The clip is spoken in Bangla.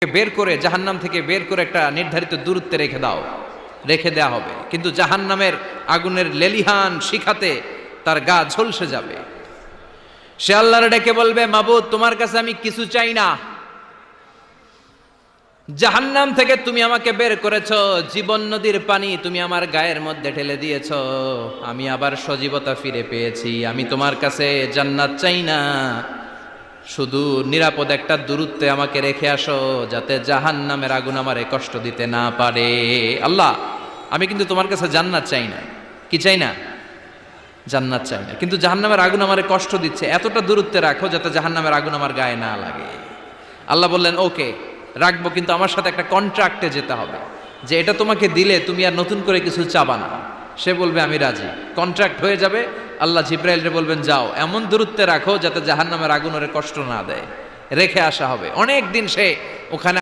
বের করে জাহান্নাম থেকে বের করে একটা নির্ধারিত দূরত্বে রেখে দেওয়া হবে, কিন্তু জাহান্নামের আগুনের লেলিহান শিখাতে তার গা ঝলসে যাবে। সে আল্লাহর ডেকে বলবে, মাবুদ তোমার কাছে আমি কিছু চাই না, জাহান্নাম থেকে তুমি আমাকে বের করেছো, জীবন নদীর পানি তুমি আমার গায়ের মধ্যে ঢেলে দিয়েছো, আমি আবার সজীবতা ফিরে পেয়েছি, আমি তোমার কাছে জান্নাত চাই না, শুধু নিরাপদ একটা দূরত্বে আমাকে রেখে আসো, যাতে জাহান্নামের আগুন আমারে কষ্ট দিতে না পারে। আল্লাহ, আমি কিন্তু তোমার কাছে জান্নাত চাই না। কি চাই না? জান্নাত চাই না, কিন্তু জাহান্নামের আগুন আমারে কষ্ট দিচ্ছে, এতটা দূরত্বে রাখো যাতে জাহান্নামের আগুন আমার গায়ে না লাগে। আল্লাহ বললেন, ওকে রাখবো, কিন্তু আমার সাথে একটা কন্ট্রাক্টে যেতে হবে, যে এটা তোমাকে দিলে তুমি আর নতুন করে কিছু চাবা না। সে বলবে আমি রাজি, কন্ট্রাক্ট হয়ে যাবে। আল্লাহ জিব্রাইলকে বলবেন, যাও এমন দূরত্বে রাখো যাতে জাহান্নামের আগুন ওরে কষ্ট না দেয়, রেখে আসা হবে। অনেক দিন সে ওখানে